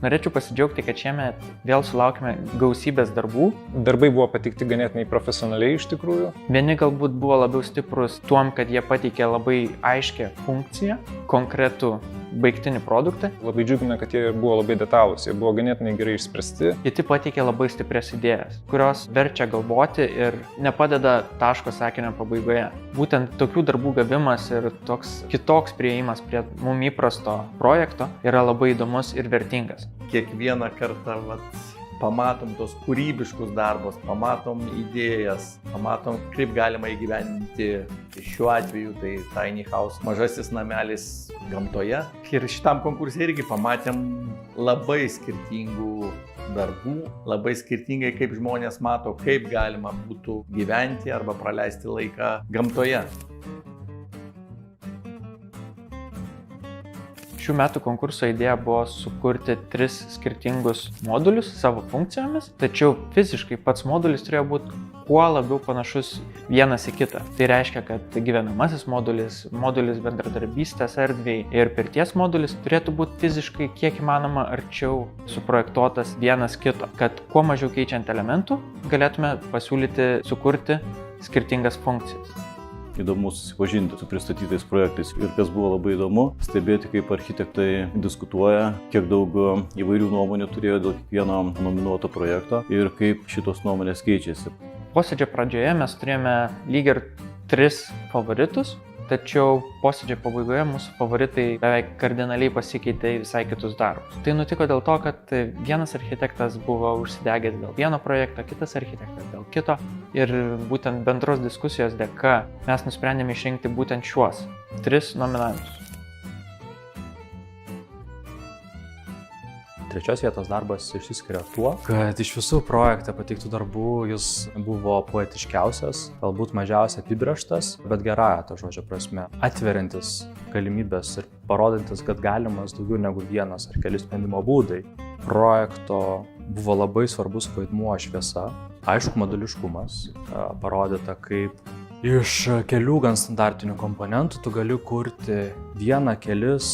Norėčiau pasidžiaugti, kad šiemet vėl sulaukime gausybės darbų. Darbai buvo pateikti ganėtinai profesionaliai iš tikrųjų. Vieni galbūt buvo labiau stiprus tuom, kad jie pateikė labai aiškią funkciją, konkretų baigtinį produktą. Labai džiugina, kad jie buvo labai detalūs, jie buvo ganėtinai gerai išspręsti. Kiti pateikė labai stiprias idėjas, kurios verčia galvoti ir nepadeda taško sakinio pabaigoje. Būtent tokių darbų gavimas ir toks kitoks priėjimas prie mum įprasto projekto yra labai įdomus ir vertingas. Kiekvieną kartą pamatom tos kūrybiškus darbus, pamatom idėjas, pamatom, kaip galima įgyvendinti. Šiuo atveju tai Tiny House, mažasis namelis gamtoje. Ir šitam konkursui irgi pamatėm labai skirtingų darbų, labai skirtingai kaip žmonės mato, kaip galima būtų gyventi arba praleisti laiką gamtoje. Šių metų konkurso idėja buvo sukurti 3 skirtingus modulius savo funkcijomis, tačiau fiziškai pats modulis turėjo būti kuo labiau panašus vienas į kitą. Tai reiškia, kad gyvenamasis modulis bendradarbystės erdvei ir pirties modulis turėtų būti fiziškai kiek įmanoma arčiau suprojektuotas vienas kito, kad kuo mažiau keičiant elementų galėtume sukurti skirtingas funkcijas. Įdomu susipažinti su pristatytais projektais ir kas buvo labai įdomu, stebėti, kaip architektai diskutuoja, kiek daug įvairių nuomonių turėjo dėl kiekvieno nominuoto projekto ir kaip šitos nuomonės keičiasi. Posėdžio pradžioje mes turėjome lyg ir 3 favoritus, tačiau posėdžio pabaigoje mūsų favoritai beveik kardinaliai pasikeitė į visai kitus darbus. Tai nutiko dėl to, kad vienas architektas buvo užsidegęs dėl vieno projekto, kitas architektas dėl kito. Ir būtent bendros diskusijos dėka mes nusprendėme išrinkti būtent šiuos 3 nominantus. Trečios vietos darbas išsiskiria tuo, kad iš visų projekte pateiktų darbų jis buvo poetiškiausias, galbūt mažiausiai apibrėžtas, bet gerąja to žodžio prasme, atveriantis galimybės ir parodantis, kad galimas daugiau negu vienas ar keli sprendimo būdai. Projekto buvo labai svarbus vaidmuo šviesa, aišku moduliškumas, parodyta kaip iš kelių gan standartinių komponentų tu gali kurti vieną, kelis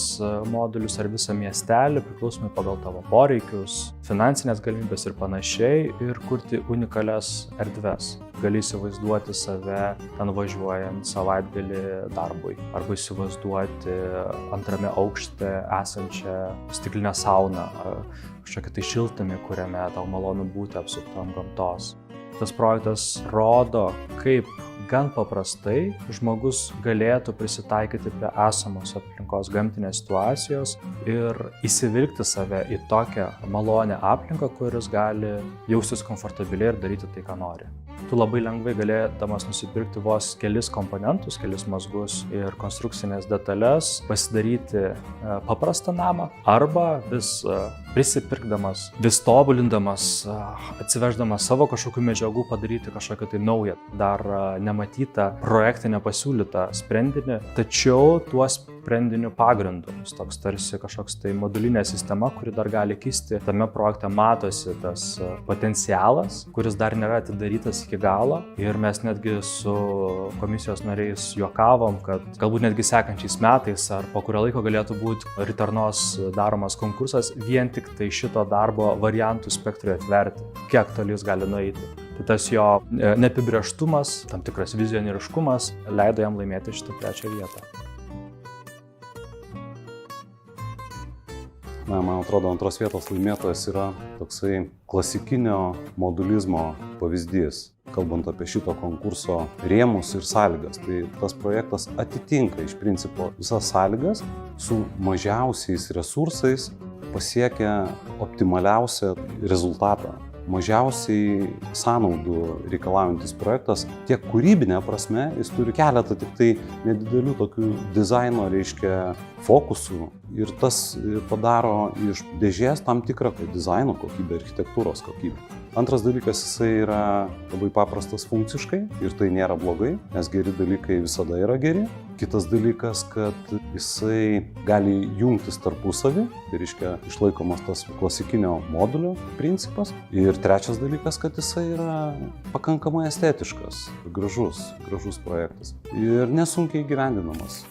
modulius ar visą miestelį, priklausomai pagal tavo poreikius, finansinės galimybės ir panašiai, ir kurti unikalias erdves. Gali įsivaizduoti save ten važiuojant savaitgalį darbui, arba įsivaizduoti antrame aukšte esančią stiklinę sauną, ar kažkokią tai šiltnamį, kuriame tau malonu būti apsuptam gamtos. Tas projektas rodo, kaip gan paprastai žmogus galėtų prisitaikyti prie esamos aplinkos gamtinės situacijos ir įsivilkti save į tokią malonę aplinką, kuris gali jaustis komfortabiliai ir daryti tai, ką nori. Tu labai lengvai galėdamas nusipirkti vos kelis komponentus, kelis mazgus ir konstrukcinės detalės, pasidaryti paprastą namą arba vis prisipirkdamas, vis tobulindamas, atsiveždamas savo kažkokių medžiagų padaryti kažkokią tai naują, dar nematytą projekte nepasiūlytą sprendinį, tačiau tuo sprendiniu pagrindu. Toks tarsi kažkoks tai modulinė sistema, kuri dar gali kisti. Tame projekte matosi tas potencialas, kuris dar nėra atidarytas iki galo. Ir mes netgi su komisijos nariais juokavom, kad galbūt netgi sekančiais metais ar po kurio laiko galėtų būti Ritarnos daromas konkursas vien tik tai šito darbo variantų spektrui atverti, kiek toli jis gali nueiti. Tai tas jo neapibrėžtumas, tam tikras vizionieriškumas leido jam laimėti šitą 3 vietą. Man atrodo, 2 vietos laimėtojas yra toksai klasikinio modulizmo pavyzdys. Kalbant apie šito konkurso rėmus ir sąlygas, tai tas projektas atitinka iš principo visas sąlygas su mažiausiais resursais pasiekia optimaliausią rezultatą. Mažiausiai sąnaudų reikalaujantis projektas, tiek kūrybinė prasme, jis turi keletą tik tai nedidelių tokių dizaino, fokusų ir tas padaro iš dėžės tam tikrą dizaino kokybę, architektūros kokybę. Antras dalykas, jisai yra labai paprastas funkciškai ir tai nėra blogai, nes geri dalykai visada yra geri. Kitas dalykas, kad jisai gali jungtis tarpusavį, tai reiškia išlaikomas tas klasikinio modulio principas. Ir trečias dalykas, kad jisai yra pakankamai estetiškas, gražus projektas ir nesunkiai įgyvendinamas.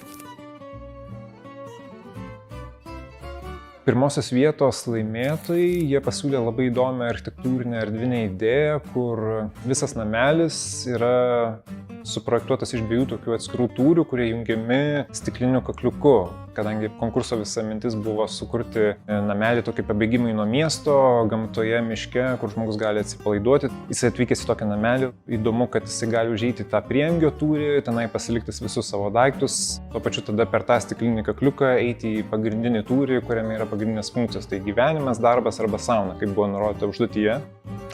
Pirmosios vietos laimėtojai, jie pasiūlė labai įdomią architektūrinę erdvinę idėją, kur visas namelis yra suprojektuotas iš 2 tokių atskirų tūrių, kurie jungiami stikliniu kakliuku. Kadangi konkurso visa mintis buvo sukurti namelį tokį pabėgimai nuo miesto, gamtoje, miške, kur žmogus gali atsipalaiduoti. Jis atvykęs į tokį namelį, įdomu, kad jis gali užeiti tą prieangio tūrį, tenai pasilikti visus savo daiktus, tuo pačiu tada per tą stiklinį kakliuką eiti į pagrindinį tūrį, kuriame yra pagrindinės funkcijos. Tai gyvenimas, darbas arba sauna, kaip buvo nurodyta užduotyje.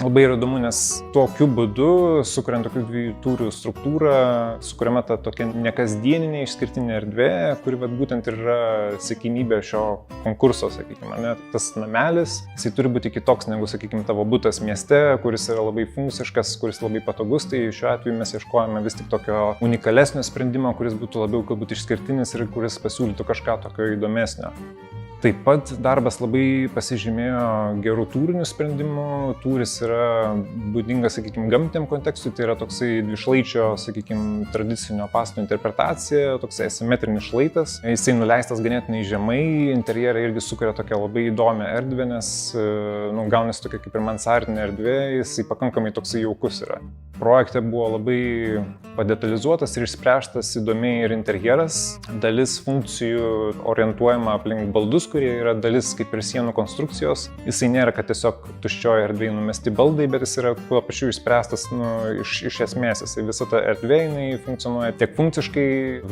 Labai yra įdomu, nes tokiu būdu, sukuriant tokių 2 tūrių struktūrą, sukuriama ta tokia nekasdieninė išskirtinė erdvė, kuri būtent ir yra siekiamybė šio konkurso, sakykime. Ne? Tas namelis, jisai turi būti kitoks negu, sakykime, tavo butas mieste, kuris yra labai funkciškas, kuris labai patogus. Tai šiuo atveju mes ieškojame vis tik tokio unikalesnio sprendimo, kuris būtų labiau galbūt išskirtinis ir kuris pasiūlytų kažką tokio įdomesnio. Taip pat darbas labai pasižymėjo gerų tūrinių sprendimų. Tūris yra būdingas, sakykime, gamtiniam kontekstui, tai yra toksai dvišlaičio, sakykime, tradicinio pastato interpretacija, toksai asimetrinis šlaitas. Jisai nuleistas ganėtinai žemai, interjerą irgi sukuria tokią labai įdomią erdvę, nes gaunasi tokia kaip ir mansardinė erdvė, jisai pakankamai toksai jaukus yra. Projekte buvo labai padetalizuotas ir išspręstas įdomiai ir interjeras. Dalis funkcijų orientuojama aplink baldus, kurie yra dalis kaip ir sienų konstrukcijos. Jisai nėra, kad tiesiog tuščioje erdvėje numesti baldai, bet jis yra tuo pačiu išspręstas iš esmės. Jisai visa ta erdvė funkcionuoja tiek funkciškai,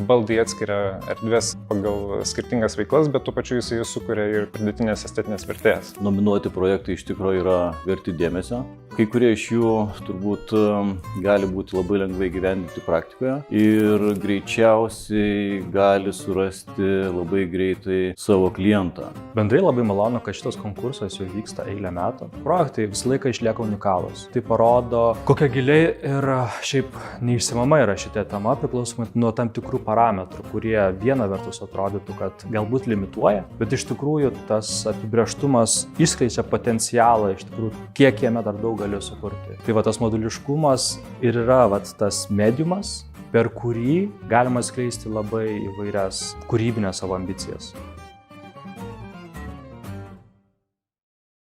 baldai atskiria erdvės pagal skirtingas veiklas, bet tuo pačiu jisai sukuria ir pridėtinės estetinės vertės. Nominuoti projektai iš tikrųjų yra verti dėmesio. Kai kurie iš jų turbūt gali būti labai lengvai gyvendinti praktikoje ir greičiausiai gali surasti labai greitai savo klientą. Bendrai labai malonu, kad šitas konkursas jau vyksta eilę metų. Projektai visą laiką išlieka unikalūs. Tai parodo, kokia giliai ir šiaip neišsimama yra šitie tema, priklausomai nuo tam tikrų parametrų, kurie viena vertus atrodytų, kad galbūt limituoja, bet iš tikrųjų tas apibrėžtumas išskleidžia potencialą, iš tikrųjų, kiek jame dar daug gali sukurti. Tai va tas moduliškumas ir yra tas mediumas, per kurį galima skleisti labai įvairias kūrybinės savo ambicijas.